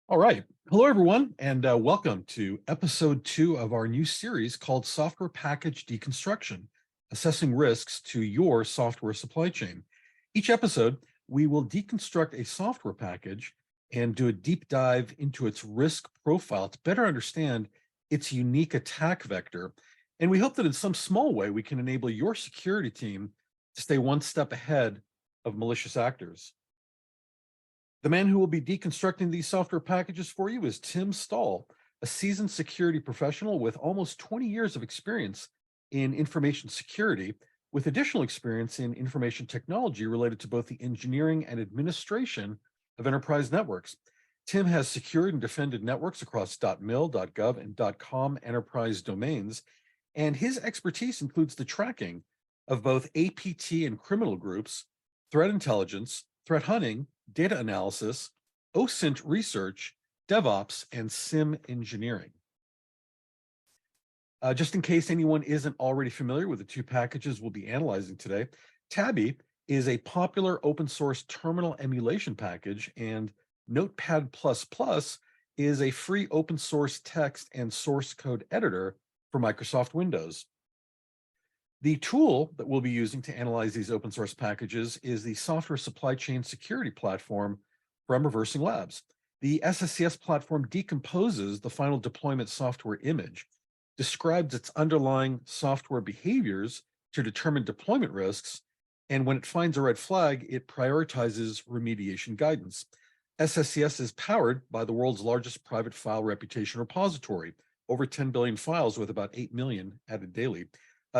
All right. Hello, everyone, and welcome to episode 2 of our new series called Software Package Deconstruction, Assessing Risks to Your Software Supply Chain. Each episode, we will deconstruct a software package and do a deep dive into its risk profile to better understand its unique attack vector. And we hope that in some small way, we can enable your security team to stay one step ahead of malicious actors. The man who will be deconstructing these software packages for you is Tim Stahl, a seasoned security professional with almost 20 years of experience in information security, with additional experience in information technology related to both the engineering and administration of enterprise networks. Tim has secured and defended networks across .mil, .gov, and .com enterprise domains, and his expertise includes the tracking of both APT and criminal groups, threat intelligence, threat hunting, data analysis, OSINT research, DevOps, and SIM engineering. Just in case anyone isn't already familiar with the two packages we'll be analyzing today, Tabby is a popular open source terminal emulation package, and Notepad++ is a free open source text and source code editor for Microsoft Windows. The tool that we'll be using to analyze these open source packages is the software supply chain security platform from ReversingLabs. The SSCS platform decomposes the final deployment software image, describes its underlying software behaviors to determine deployment risks, and when it finds a red flag, it prioritizes remediation guidance. SSCS is powered by the world's largest private file reputation repository, over 10 billion files with about 8 million added daily.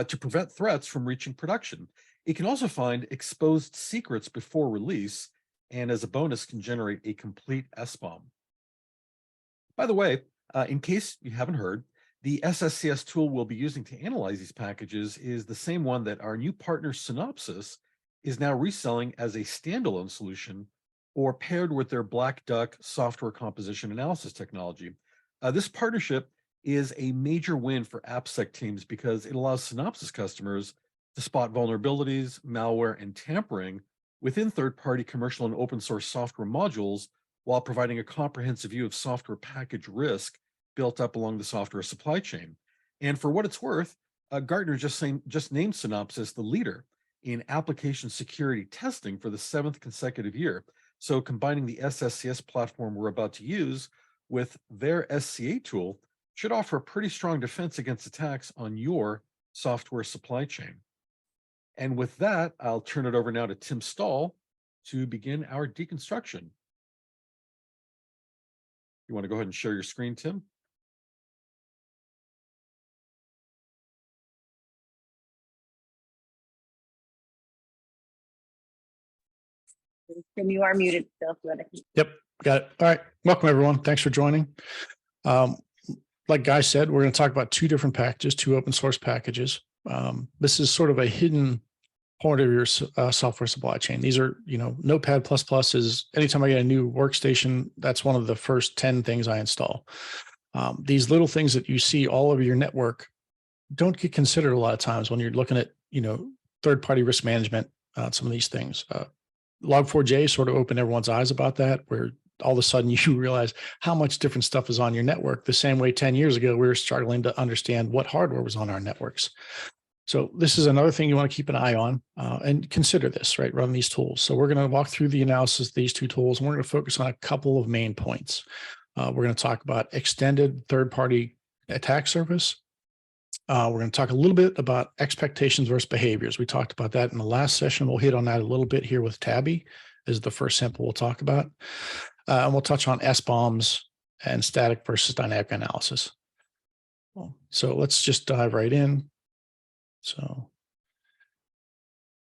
To prevent threats from reaching production. It can also find exposed secrets before release, and as a bonus can generate a complete SBOM. By the way, in case you haven't heard, the SSCS tool we'll be using to analyze these packages is the same one that our new partner Synopsys is now reselling as a standalone solution or paired with their Black Duck software composition analysis technology. This partnership is a major win for AppSec teams because it allows Synopsys customers to spot vulnerabilities, malware, and tampering within third-party commercial and open source software modules while providing a comprehensive view of software package risk built up along the software supply chain. And for what it's worth, Gartner just named Synopsys the leader in application security testing for the 7th consecutive year. So combining the SSCS platform we're about to use with their SCA tool should offer a pretty strong defense against attacks on your software supply chain. And with that, I'll turn it over now to Tim Stahl to begin our deconstruction. You want to go ahead and share your screen, Tim? Tim, you are muted still. Yep, got it. All right, welcome everyone. Thanks for joining. Like Guy said, we're going to talk about two different packages, two open source packages. This is sort of a hidden part of your software supply chain. These are, Notepad++ is anytime I get a new workstation, that's one of the first 10 things I install. These little things that you see all over your network don't get considered a lot of times when you're looking at, third-party risk management, some of these things. Log4j sort of opened everyone's eyes about that, where all of a sudden you realize how much different stuff is on your network. The same way 10 years ago, we were struggling to understand what hardware was on our networks. So this is another thing you want to keep an eye on and consider this, right? Run these tools. So we're going to walk through the analysis of these two tools, and we're going to focus on a couple of main points. We're going to talk about extended third-party attack surface. We're going to talk a little bit about expectations versus behaviors. We talked about that in the last session. We'll hit on that a little bit here with Tabby is the first sample we'll talk about. And we'll touch on SBOMs and static versus dynamic analysis. So let's just dive right in. So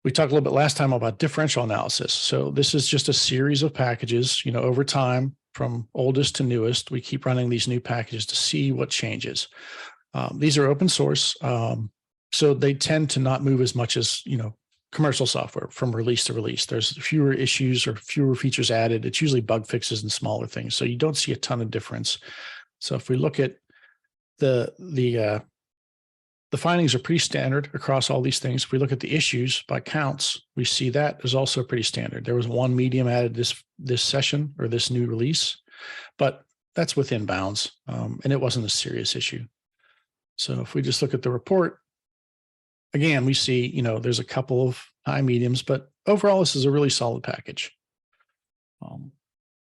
we talked a little bit last time about differential analysis. So this is just a series of packages, over time from oldest to newest. We keep running these new packages to see what changes. These are open source, so they tend to not move as much as, commercial software from release to release. There's fewer issues or fewer features added. It's usually bug fixes and smaller things. So you don't see a ton of difference. So if we look at the findings are pretty standard across all these things. If we look at the issues by counts, we see that is also pretty standard. There was one medium added this session or this new release, but that's within bounds, and it wasn't a serious issue. So if we just look at the report, again, we see, there's a couple of high mediums, but overall, this is a really solid package.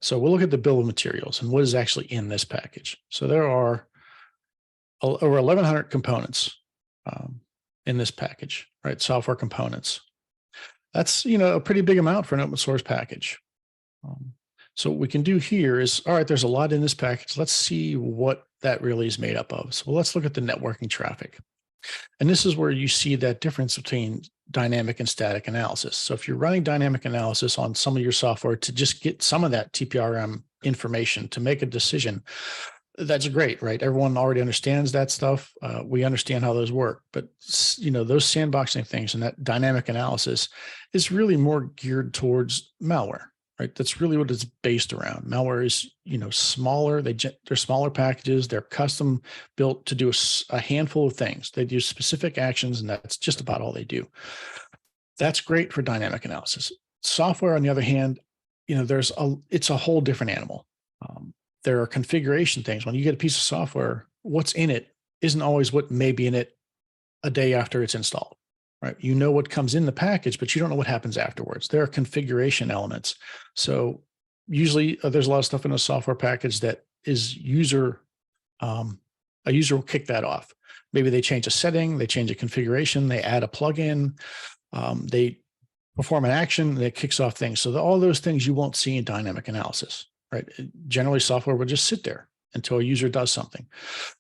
So we'll look at the bill of materials and what is actually in this package. So there are over 1,100 components in this package, right? Software components. That's, a pretty big amount for an open source package. So what we can do here is, all right, there's a lot in this package. Let's see what that really is made up of. So let's look at the networking traffic. And this is where you see that difference between dynamic and static analysis. So if you're running dynamic analysis on some of your software to just get some of that TPRM information to make a decision, that's great, right? Everyone already understands that stuff. We understand how those work, but those sandboxing things and that dynamic analysis is really more geared towards malware, right? That's really what it's based around. Malware is, smaller. They're smaller packages. They're custom built to do a handful of things. They do specific actions, and that's just about all they do. That's great for dynamic analysis. Software, on the other hand, it's a whole different animal. There are configuration things. When you get a piece of software, what's in it isn't always what may be in it a day after it's installed, right? You know what comes in the package, but you don't know what happens afterwards. There are configuration elements. So usually there's a lot of stuff in a software package that is a user will kick that off. Maybe they change a setting, they change a configuration, they add a plugin, they perform an action that kicks off things. So all those things you won't see in dynamic analysis. Right? Generally, software will just sit there until a user does something.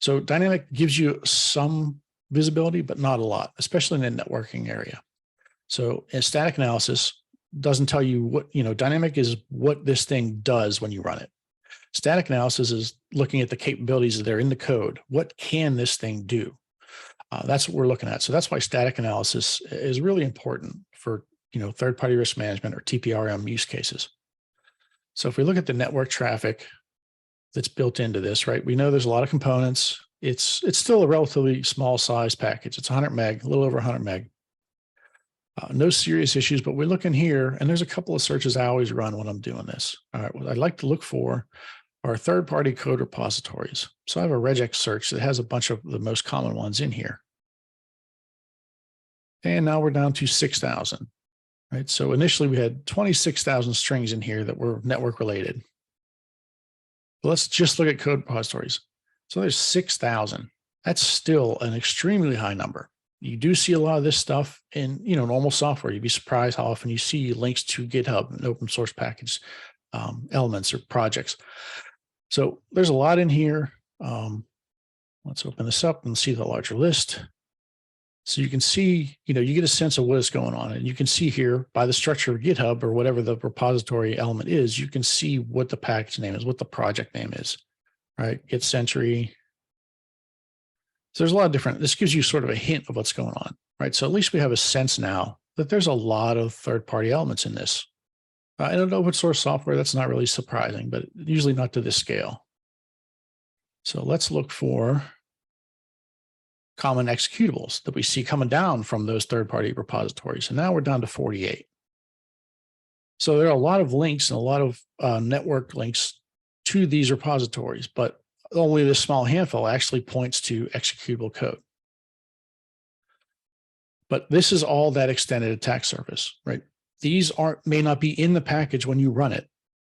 So dynamic gives you some visibility, but not a lot, especially in the networking area. So a static analysis doesn't tell you what, dynamic is what this thing does when you run it. Static analysis is looking at the capabilities that are in the code. What can this thing do? That's what we're looking at. So that's why static analysis is really important for, third-party risk management or TPRM use cases. So if we look at the network traffic that's built into this, right, we know there's a lot of components. It's still a relatively small size package. It's 100 meg, a little over 100 meg. No serious issues, but we look in here, and there's a couple of searches I always run when I'm doing this. All right, what I'd like to look for are third-party code repositories. So I have a regex search that has a bunch of the most common ones in here. And now we're down to 6,000. Right. So initially we had 26,000 strings in here that were network related. But let's just look at code repositories. So there's 6,000. That's still an extremely high number. You do see a lot of this stuff in, normal software. You'd be surprised how often you see links to GitHub and open source package elements or projects. So there's a lot in here. Let's open this up and see the larger list. So you can see, you get a sense of what is going on. And you can see here by the structure of GitHub or whatever the repository element is, you can see what the package name is, what the project name is, right? Git Century. So there's a lot of different, this gives you sort of a hint of what's going on, right? So at least we have a sense now that there's a lot of third-party elements in this. In an open source software, that's not really surprising, but usually not to this scale. So let's look for common executables that we see coming down from those third-party repositories. And now we're down to 48. So there are a lot of links and a lot of network links to these repositories, but only this small handful actually points to executable code. But this is all that extended attack surface, right? These may not be in the package when you run it,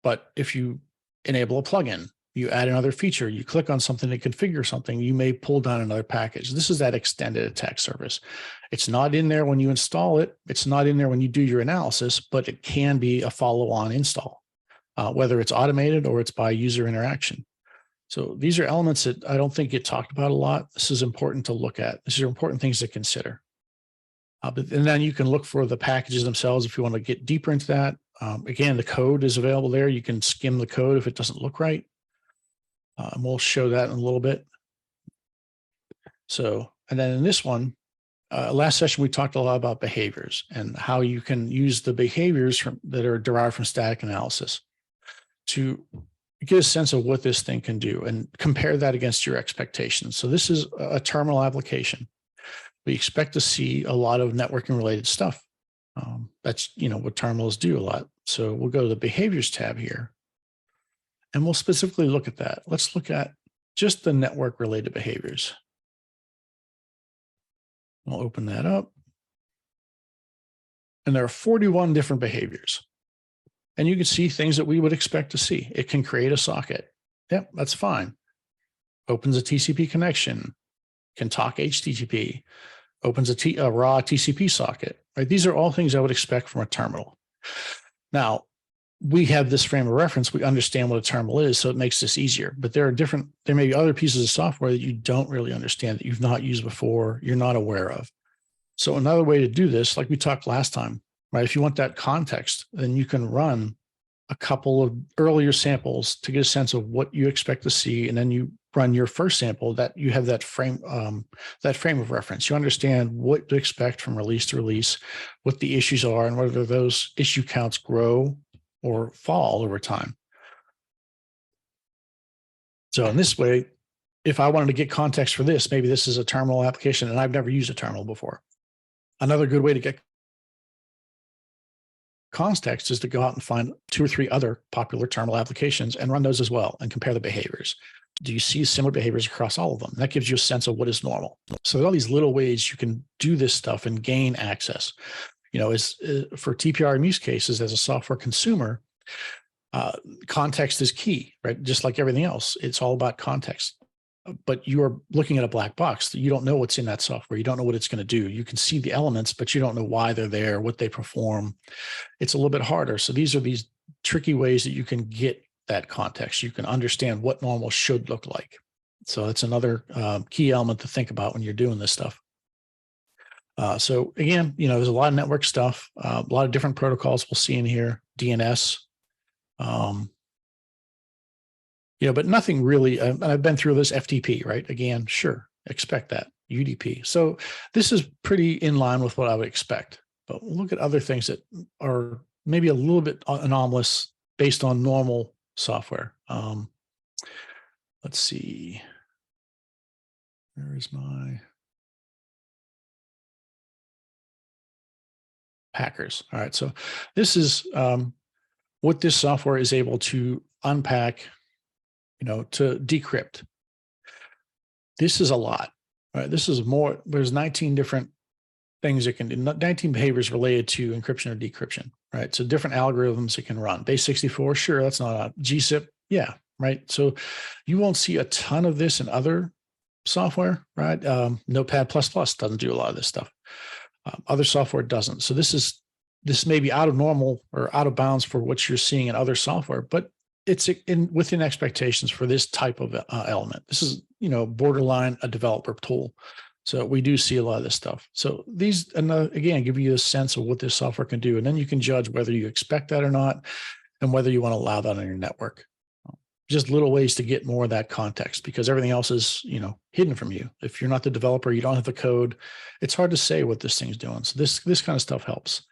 but if you enable a plugin, you add another feature, you click on something to configure something, you may pull down another package. This is that extended attack surface. It's not in there when you install it. It's not in there when you do your analysis, but it can be a follow-on install, whether it's automated or it's by user interaction. So these are elements that I don't think get talked about a lot. This is important to look at. These are important things to consider. And then you can look for the packages themselves if you want to get deeper into that. Again, the code is available there. You can skim the code if it doesn't look right. And we'll show that in a little bit. So, and then in this one, last session, we talked a lot about behaviors and how you can use the behaviors that are derived from static analysis to get a sense of what this thing can do and compare that against your expectations. So this is a terminal application. We expect to see a lot of networking related stuff. That's, what terminals do a lot. So we'll go to the behaviors tab here. And we'll specifically look at that. Let's look at just the network related behaviors. We'll open that up. And there are 41 different behaviors. And you can see things that we would expect to see. It can create a socket. Yep, that's fine. Opens a TCP connection, can talk HTTP, opens a raw TCP socket, right? These are all things I would expect from a terminal. Now, we have this frame of reference. We understand what a terminal is, so it makes this easier. But there may be other pieces of software that you don't really understand, that you've not used before, you're not aware of. So another way to do this, like we talked last time, right? If you want that context, then you can run a couple of earlier samples to get a sense of what you expect to see. And then you run your first sample that you have that frame of reference. You understand what to expect from release to release, what the issues are, and whether those issue counts grow or fall over time. So in this way, if I wanted to get context for this, maybe this is a terminal application and I've never used a terminal before. Another good way to get context is to go out and find 2 or 3 other popular terminal applications and run those as well and compare the behaviors. Do you see similar behaviors across all of them? That gives you a sense of what is normal. So there's all these little ways you can do this stuff and gain access. You know, for TPRM use cases as a software consumer, context is key, right? Just like everything else, it's all about context. But you are looking at a black box. You don't know what's in that software. You don't know what it's going to do. You can see the elements, but you don't know why they're there, what they perform. It's a little bit harder. So these are these tricky ways that you can get that context. You can understand what normal should look like. So that's another key element to think about when you're doing this stuff. So again, you know, there's a lot of network stuff, a lot of different protocols we'll see in here, DNS, you know, but nothing really, and I've been through this FTP, right? Again, sure, expect that, UDP. So this is pretty in line with what I would expect, but we'll look at other things that are maybe a little bit anomalous based on normal software. Let's see, where is my Packers? All right, so this is what this software is able to unpack, you know, to decrypt. This is a lot, right? This is more, there's 19 different things it can do, 19 behaviors related to encryption or decryption, right? So different algorithms it can run. Base 64, sure, that's not a GSIP, yeah, right? So you won't see a ton of this in other software, right? Notepad++ doesn't do a lot of this stuff. Other software doesn't. So this may be out of normal or out of bounds for what you're seeing in other software, but it's within expectations for this type of element. This is, you know, borderline a developer tool. So we do see a lot of this stuff. So these, again, give you a sense of what this software can do. And then you can judge whether you expect that or not, and whether you want to allow that on your network. Just little ways to get more of that context, because everything else is, you know, hidden from you. If you're not the developer, you don't have the code, it's hard to say what this thing's doing. So this kind of stuff helps.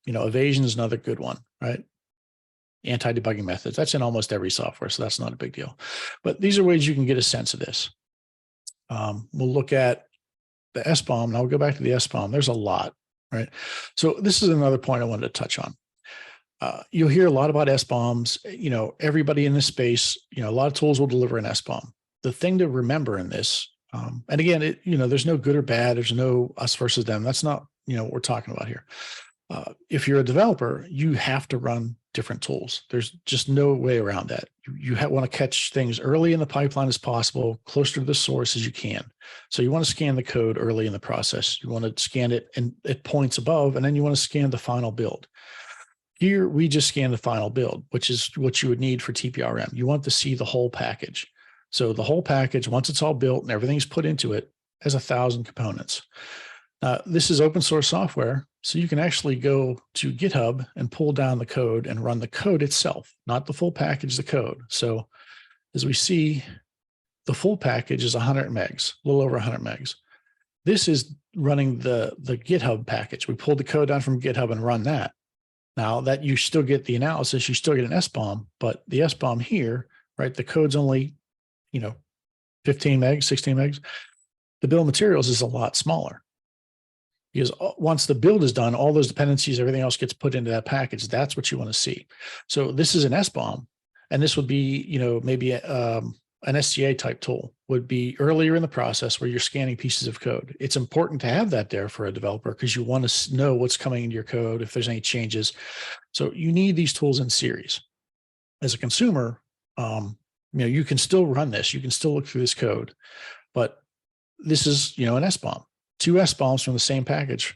You know, evasion is another good one, right? Anti-debugging methods. That's in almost every software, so that's not a big deal. But these are ways you can get a sense of this. We'll look at the SBOM. Now we'll go back to the SBOM. There's a lot, right? So this is another point I wanted to touch on. You'll hear a lot about SBOMs. You know, everybody in this space, you know, a lot of tools will deliver an SBOM. The thing to remember in this, and again, you know, there's no good or bad. There's no us versus them. That's not, you know, what we're talking about here. If you're a developer, you have to run different tools. There's just no way around that. You want to catch things early in the pipeline as possible, closer to the source as you can. So you want to scan the code early in the process. You want to scan it at points above, and then you want to scan the final build. Here, we just scan the final build, which is what you would need for TPRM. You want to see the whole package. So the whole package, once it's all built and everything's put into it, has 1,000 components. This is open source software, so you can actually go to GitHub and pull down the code and run the code itself, not the full package, the code. So as we see, the full package is 100 megs, a little over 100 megs. This is running the GitHub package. We pulled the code down from GitHub and run that. Now that you still get the analysis, you still get an SBOM, but the SBOM here, right, the code's only, you know, 15 megs, 16 megs. The bill of materials is a lot smaller. Because once the build is done, all those dependencies, everything else gets put into that package. That's what you want to see. So this is an SBOM. And this would be, maybe an SCA type tool would be earlier in the process where you're scanning pieces of code. It's important to have that there for a developer because you want to know what's coming into your code, if there's any changes. So you need these tools in series. As a consumer, you can still run this. You can still look through this code, but this is, an SBOM. Two SBOMs from the same package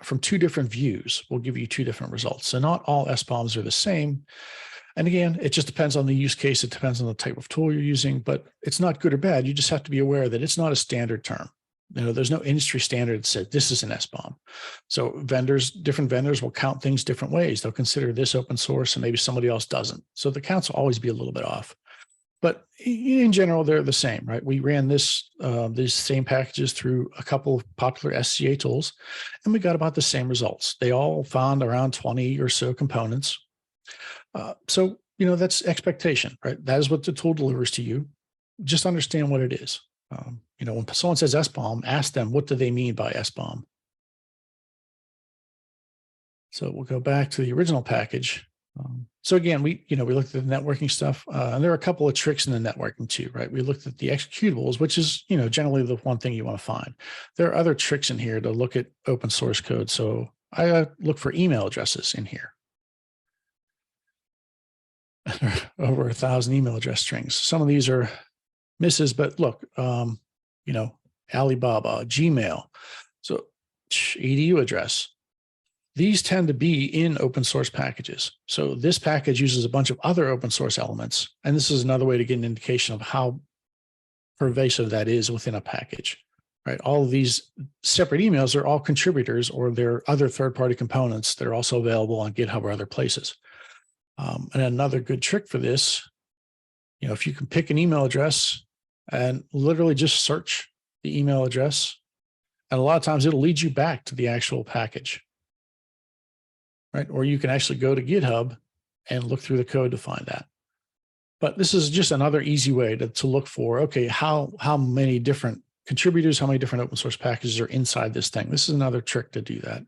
from two different views will give you two different results. So not all SBOMs are the same. And again, it just depends on the use case. It depends on the type of tool you're using, but it's not good or bad. You just have to be aware that it's not a standard term. There's no industry standard that said this is an SBOM. So different vendors will count things different ways. They'll consider this open source and maybe somebody else doesn't. So the counts will always be a little bit off. But in general, they're the same, right? We ran these same packages through a couple of popular SCA tools, and we got about the same results. They all found around 20 or so components. So, that's expectation, right? That is what the tool delivers to you. Just understand what it is. When someone says SBOM, ask them, what do they mean by SBOM? So we'll go back to the original package. So again, we looked at the networking stuff, and there are a couple of tricks in the networking too, right? We looked at the executables, which is, generally the one thing you want to find. There are other tricks in here to look at open source code. So I look for email addresses in here. Over 1,000 email address strings. Some of these are misses, but look, Alibaba, Gmail, so edu address. These tend to be in open source packages. So this package uses a bunch of other open source elements. And this is another way to get an indication of how pervasive that is within a package, right? All of these separate emails are all contributors, or they're other third-party components that are also available on GitHub or other places. And another good trick for this, if you can pick an email address and literally just search the email address, and a lot of times it'll lead you back to the actual package, right? Or you can actually go to GitHub and look through the code to find that. But this is just another easy way to look for, okay, how many different contributors, how many different open source packages are inside this thing. This is another trick to do that.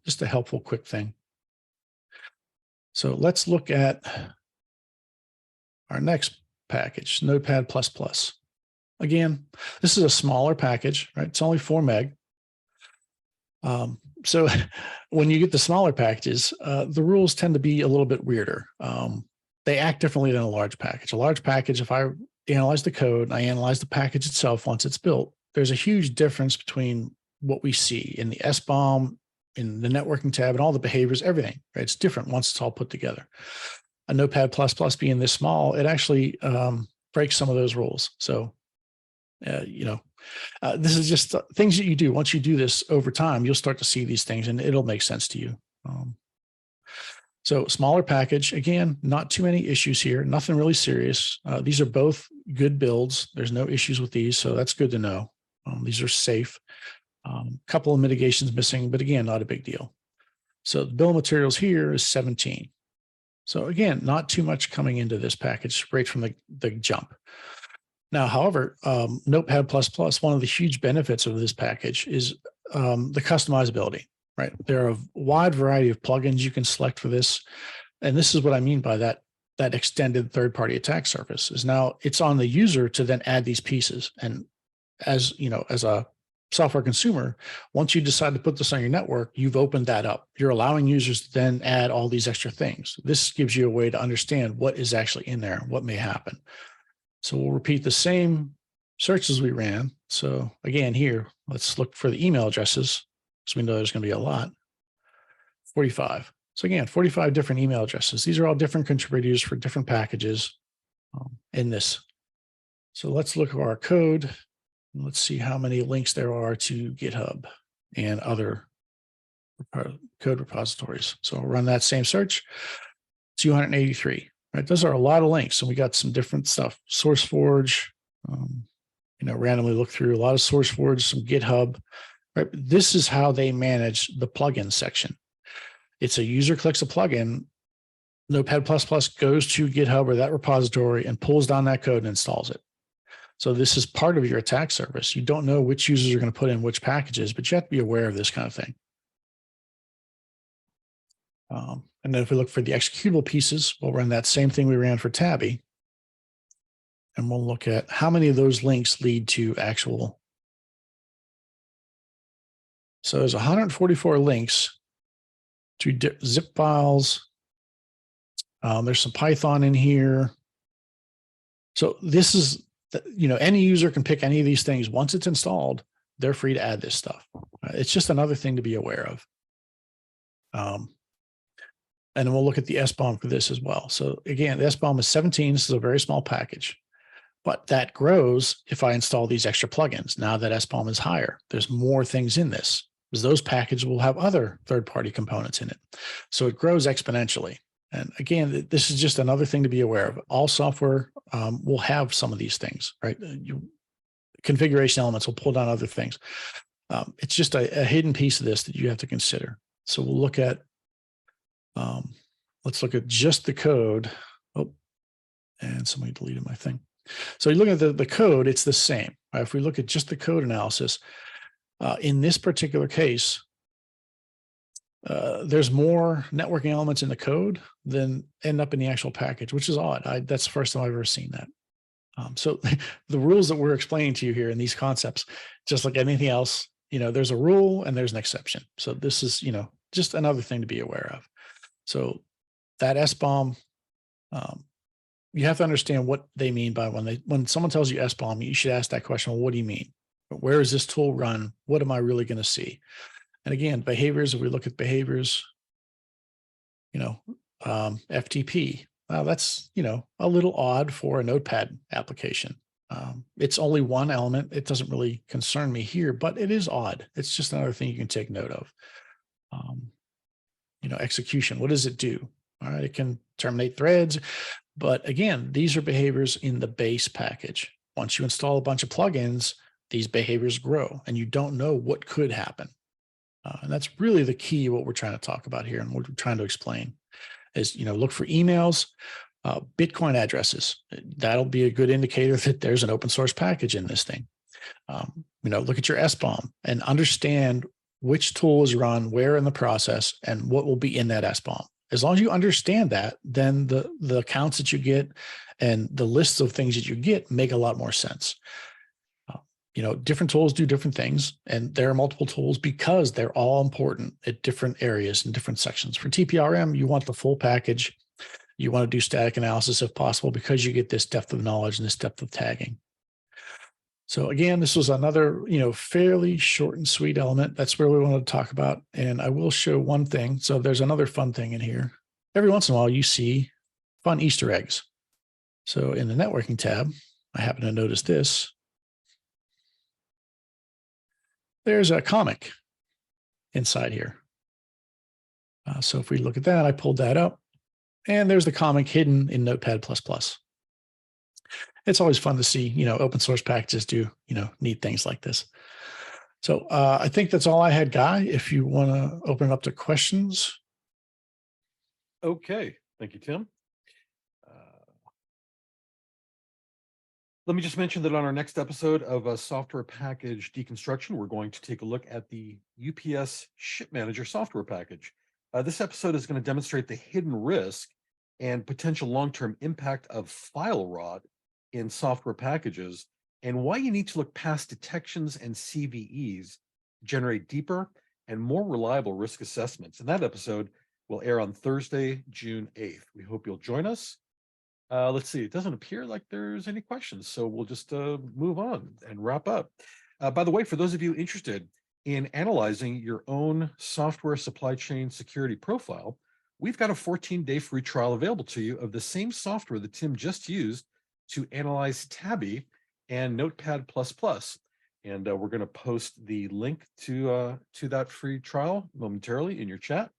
Just a helpful, quick thing. So let's look at our next package, Notepad++. Again, this is a smaller package, right? It's only 4 meg. So when you get the smaller packages, the rules tend to be a little bit weirder. They act differently than a large package. A large package, if I analyze the code and I analyze the package itself once it's built, there's a huge difference between what we see in the SBOM, in the networking tab, and all the behaviors, everything, right? It's different once it's all put together. A Notepad++ being this small, it actually breaks some of those rules. So, this is just things that you do. Once you do this over time, you'll start to see these things and it'll make sense to you. So smaller package, again, not too many issues here, nothing really serious. These are both good builds. There's no issues with these, so that's good to know. These are safe. Couple of mitigations missing, but again, not a big deal. So the bill of materials here is 17. So again, not too much coming into this package right from the jump. Now, however, Notepad++, one of the huge benefits of this package is the customizability, right? There are a wide variety of plugins you can select for this. And this is what I mean by that extended third-party attack surface is now it's on the user to then add these pieces. And as a software consumer, once you decide to put this on your network, you've opened that up. You're allowing users to then add all these extra things. This gives you a way to understand what is actually in there, what may happen. So we'll repeat the same searches we ran. So again, here, let's look for the email addresses. So we know there's going to be a lot. 45. So again, 45 different email addresses. These are all different contributors for different packages in this. So let's look at our code. Let's see how many links there are to GitHub and other code repositories. So I'll run that same search, 283, right? Those are a lot of links. So we got some different stuff, SourceForge, randomly look through a lot of SourceForge, some GitHub, right? This is how they manage the plugin section. It's a user clicks a plugin, Notepad++ goes to GitHub or that repository and pulls down that code and installs it. So this is part of your attack surface. You don't know which users are going to put in which packages, but you have to be aware of this kind of thing. And then if we look for the executable pieces, we'll run that same thing we ran for Tabby. And we'll look at how many of those links lead to actual. So there's 144 links to zip files. There's some Python in here. So this is, any user can pick any of these things. Once it's installed, they're free to add this stuff. It's just another thing to be aware of. And then we'll look at the SBOM for this as well. So again, the SBOM is 17. This is a very small package, but that grows if I install these extra plugins. Now that SBOM is higher, there's more things in this, because those packages will have other third-party components in it. So it grows exponentially. And again, this is just another thing to be aware of. All software will have some of these things, right? Configuration elements will pull down other things. It's just a hidden piece of this that you have to consider. So we'll look at, let's look at just the code. Oh, and somebody deleted my thing. So you look at the code, it's the same. Right? If we look at just the code analysis, in this particular case, there's more networking elements in the code than end up in the actual package, which is odd. That's the first time I've ever seen that. So the rules that we're explaining to you here in these concepts, just like anything else, there's a rule and there's an exception. So this is, just another thing to be aware of. So that SBOM, you have to understand what they mean by when someone tells you SBOM, you should ask that question, well, what do you mean? Where is this tool run? What am I really going to see? And again, behaviors, if we look at behaviors, FTP, that's, a little odd for a Notepad application. It's only one element. It doesn't really concern me here, but it is odd. It's just another thing you can take note of. Execution, what does it do? All right, it can terminate threads, but again, these are behaviors in the base package. Once you install a bunch of plugins, these behaviors grow and you don't know what could happen. And that's really the key, what we're trying to talk about here and what we're trying to explain is, look for emails, Bitcoin addresses. That'll be a good indicator that there's an open source package in this thing. Look at your SBOM and understand which tool is run where in the process and what will be in that SBOM. As long as you understand that, then the accounts that you get and the lists of things that you get make a lot more sense. Different tools do different things, and there are multiple tools because they're all important at different areas and different sections. For TPRM, you want the full package. You want to do static analysis if possible because you get this depth of knowledge and this depth of tagging. So again, this was another, fairly short and sweet element. That's where we wanted to talk about. And I will show one thing. So there's another fun thing in here. Every once in a while, you see fun Easter eggs. So in the networking tab, I happen to notice this. There's a comic inside here. So if we look at that, I pulled that up and there's the comic hidden in Notepad++. It's always fun to see, open source packages do, neat things like this. So I think that's all I had, Guy. If you want to open it up to questions. Okay. Thank you, Tim. Let me just mention that on our next episode of Software Package Deconstruction, we're going to take a look at the UPS Ship Manager software package. This episode is going to demonstrate the hidden risk and potential long-term impact of file rot in software packages and why you need to look past detections and CVEs to generate deeper and more reliable risk assessments. And that episode will air on Thursday, June 8th. We hope you'll join us. Let's see, it doesn't appear like there's any questions, so we'll just move on and wrap up. By the way, for those of you interested in analyzing your own software supply chain security profile, we've got a 14-day free trial available to you of the same software that Tim just used to analyze Tabby and Notepad++. And we're going to post the link to that free trial momentarily in your chat.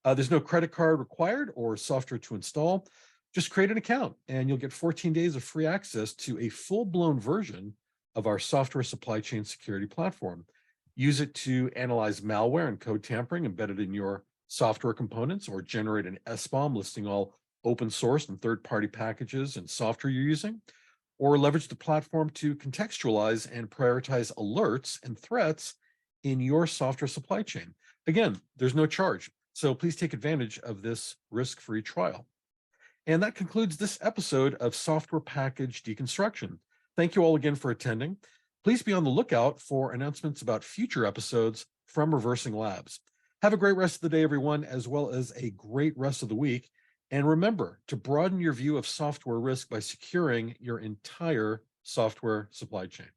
There's no credit card required or software to install. Just create an account and you'll get 14 days of free access to a full-blown version of our software supply chain security platform. Use it to analyze malware and code tampering embedded in your software components or generate an SBOM listing all open source and third-party packages and software you're using, or leverage the platform to contextualize and prioritize alerts and threats in your software supply chain. Again, there's no charge. So please take advantage of this risk-free trial. And that concludes this episode of Software Package Deconstruction. Thank you all again for attending. Please be on the lookout for announcements about future episodes from Reversing Labs. Have a great rest of the day, everyone, as well as a great rest of the week. And remember to broaden your view of software risk by securing your entire software supply chain.